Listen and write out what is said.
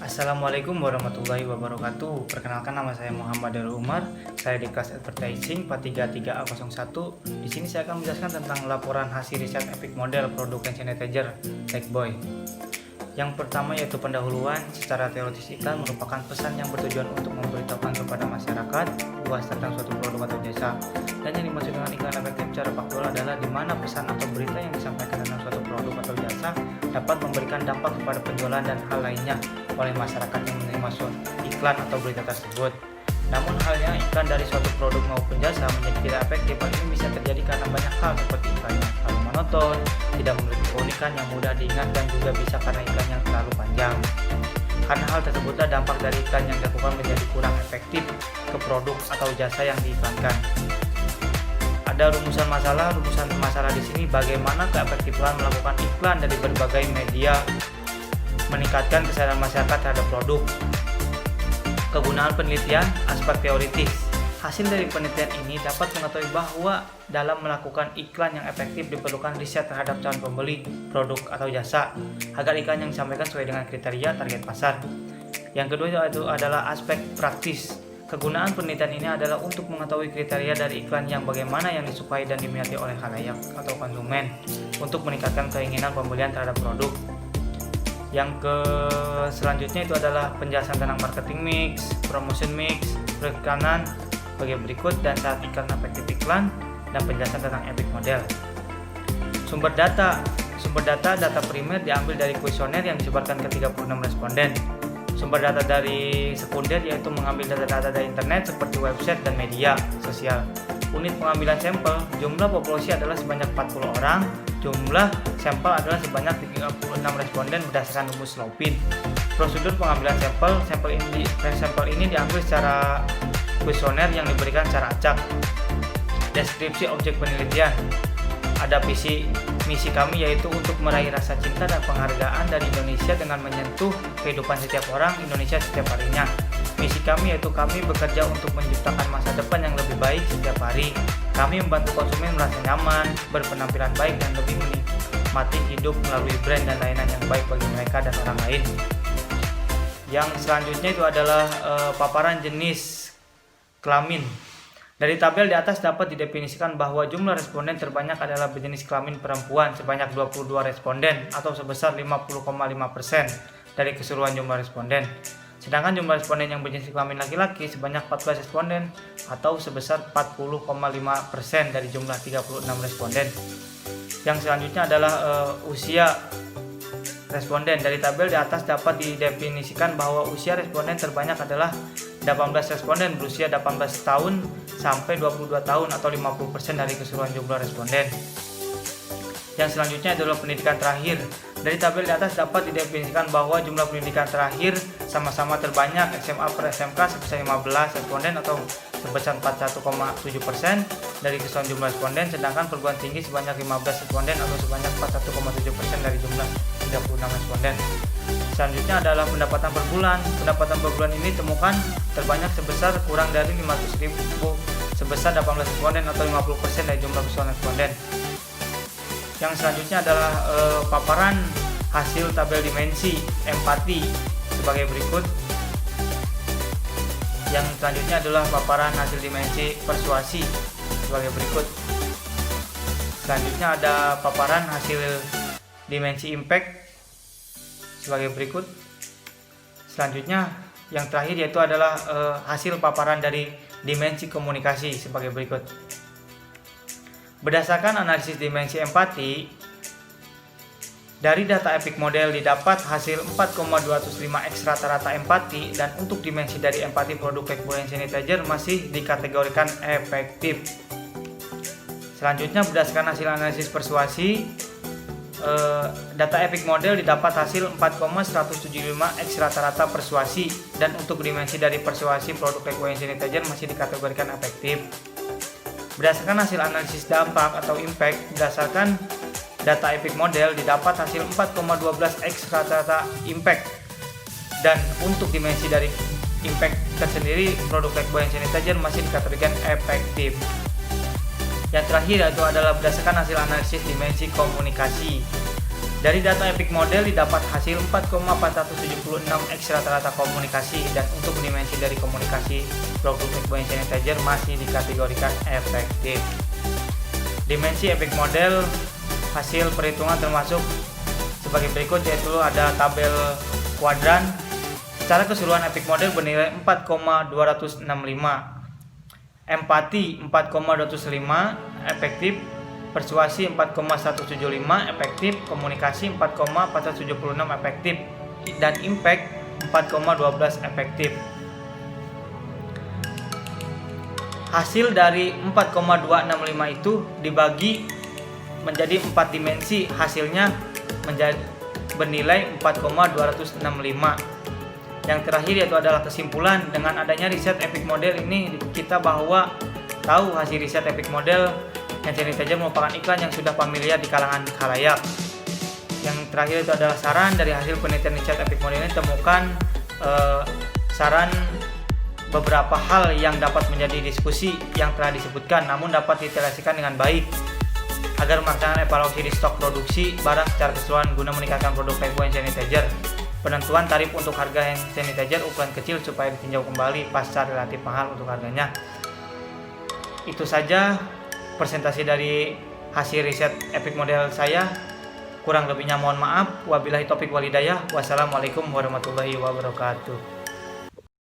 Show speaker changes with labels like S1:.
S1: Assalamualaikum warahmatullahi wabarakatuh. Perkenalkan, nama saya Muhammad Darul Umar. Saya di kelas Advertising 433A01. Di sini saya akan menjelaskan tentang laporan hasil riset Epic Model produk hand sanitizer Lifebuoy. Yang pertama yaitu pendahuluan. Secara teoritis, iklan merupakan pesan yang bertujuan untuk memberitahukan kepada masyarakat luas tentang suatu produk atau jasa. Dan yang dimaksud dengan iklan efektif secara faktual adalah di mana pesan atau berita yang disampaikan tentang suatu produk atau jasa dapat memberikan dampak kepada penjualan dan hal lainnya oleh masyarakat yang menerima suatu iklan atau berita tersebut. Namun halnya iklan dari suatu produk maupun jasa menjadi tidak efektif. Hal ini bisa terjadi karena banyak hal, seperti iklan yang terlalu monoton, tidak memiliki keunikan yang mudah diingat, dan juga bisa karena iklan yang terlalu panjang. Karena hal tersebutlah dampak dari iklan yang dilakukan menjadi kurang efektif ke produk atau jasa yang diiklankan. Ada rumusan masalah di sini bagaimana keefektifan melakukan iklan dari berbagai media meningkatkan kesadaran masyarakat terhadap produk. Kegunaan penelitian, aspek teoritis. Hasil dari penelitian ini dapat mengetahui bahwa dalam melakukan iklan yang efektif diperlukan riset terhadap calon pembeli produk atau jasa agar iklan yang disampaikan sesuai dengan kriteria target pasar. Yang kedua itu adalah aspek praktis. Kegunaan penelitian ini adalah untuk mengetahui kriteria dari iklan yang bagaimana yang disukai dan diminati oleh khalayak atau konsumen untuk meningkatkan keinginan pembelian terhadap produk. Yang selanjutnya itu adalah penjelasan tentang marketing mix, promotion mix, periklanan sebagai berikut, dan saat iklan efektif iklan, dan penjelasan tentang Epic Model. Sumber data primer diambil dari kuesioner yang disebarkan ke 36 responden. Sumber data dari sekunder yaitu mengambil data-data dari internet seperti website dan media sosial. Unit pengambilan sampel, jumlah populasi adalah sebanyak 40 orang. Jumlah sampel adalah sebanyak 36 responden berdasarkan rumus Lopin. Prosedur pengambilan sampel ini diambil secara kuesioner yang diberikan secara acak. Deskripsi objek penelitian. Ada misi kami yaitu untuk meraih rasa cinta dan penghargaan dari Indonesia dengan menyentuh kehidupan setiap orang Indonesia setiap harinya. Misi kami yaitu kami bekerja untuk menciptakan masa depan yang lebih baik setiap hari. Kami membantu konsumen merasa nyaman, berpenampilan baik, dan lebih menikmati hidup melalui brand dan layanan yang baik bagi mereka dan orang lain. Yang selanjutnya itu adalah paparan jenis kelamin. Dari tabel di atas dapat didefinisikan bahwa jumlah responden terbanyak adalah berjenis kelamin perempuan sebanyak 22 responden atau sebesar 50,5% dari keseluruhan jumlah responden. Sedangkan jumlah responden yang berjenis kelamin laki-laki sebanyak 14 responden atau sebesar 40,5% dari jumlah 36 responden. Yang selanjutnya adalah usia responden. Dari tabel di atas dapat didefinisikan bahwa usia responden terbanyak adalah 18 responden berusia 18 tahun sampai 22 tahun atau 50% dari keseluruhan jumlah responden. Yang selanjutnya adalah pendidikan terakhir. Dari tabel di atas dapat didefinisikan bahwa jumlah pendidikan terakhir sama-sama terbanyak SMA per SMK sebesar 15 responden atau sebesar 41,7% dari keseluruhan jumlah responden, sedangkan perguruan tinggi sebanyak 15 responden atau sebanyak 41,7% dari jumlah 36 responden. Selanjutnya adalah pendapatan per bulan. Pendapatan per bulan ini temukan terbanyak sebesar kurang dari 500.000 sebesar 18 responden atau 50% dari jumlah keseluruhan responden. Yang selanjutnya adalah paparan hasil tabel dimensi empati sebagai berikut. Yang selanjutnya adalah paparan hasil dimensi persuasi sebagai berikut. Selanjutnya ada paparan hasil dimensi impact sebagai berikut. Selanjutnya yang terakhir yaitu adalah hasil paparan dari dimensi komunikasi sebagai berikut. Berdasarkan analisis dimensi empati, dari data Epic Model didapat hasil 4,205x rata-rata empati, dan untuk dimensi dari empati produk Lifebuoy hand sanitizer masih dikategorikan efektif. Selanjutnya berdasarkan hasil analisis persuasi, data Epic Model didapat hasil 4,175x rata-rata persuasi, dan untuk dimensi dari persuasi produk Lifebuoy hand sanitizer masih dikategorikan efektif. Berdasarkan hasil analisis dampak atau impact, berdasarkan data Epic Model didapat hasil 4,12x rata-rata impact, dan untuk dimensi dari impact tersendiri produk Lifebuoy hand sanitizer masih dikategorikan efektif. Yang terakhir yaitu adalah berdasarkan hasil analisis dimensi komunikasi. Dari data Epic Model didapat hasil 4,476 X rata-rata komunikasi, dan untuk dimensi dari komunikasi produk Epic Sanitizer masih dikategorikan efektif. Dimensi Epic Model hasil perhitungan termasuk sebagai berikut, yaitu ada tabel kuadran. Secara keseluruhan Epic Model bernilai 4,265, empati 4,205 efektif, persuasi 4,175 efektif, komunikasi 4,476 efektif, dan impact 4,12 efektif. Hasil dari 4,265 itu dibagi menjadi 4 dimensi, hasilnya menjadi bernilai 4,265. Yang terakhir yaitu adalah kesimpulan. Dengan adanya riset Epic Model ini, kita bahwa tahu hasil riset Epic Model hand sanitizer merupakan iklan yang sudah familiar di kalangan khalayak. Yang terakhir itu adalah saran. Dari hasil penelitian riset Epic Model ini temukan saran beberapa hal yang dapat menjadi diskusi yang telah disebutkan, namun dapat diterapkan dengan baik agar melaksanakan evaluasi di stok produksi barang secara keseluruhan guna meningkatkan produk Lifebuoy hand sanitizer. Penentuan tarif untuk harga hand sanitizer ukuran kecil supaya ditinjau kembali pasca relatif mahal untuk harganya. Itu saja presentasi dari hasil riset Epic Model saya. Kurang lebihnya mohon maaf. Wabillahi taufik wal hidayah. Wassalamualaikum warahmatullahi wabarakatuh.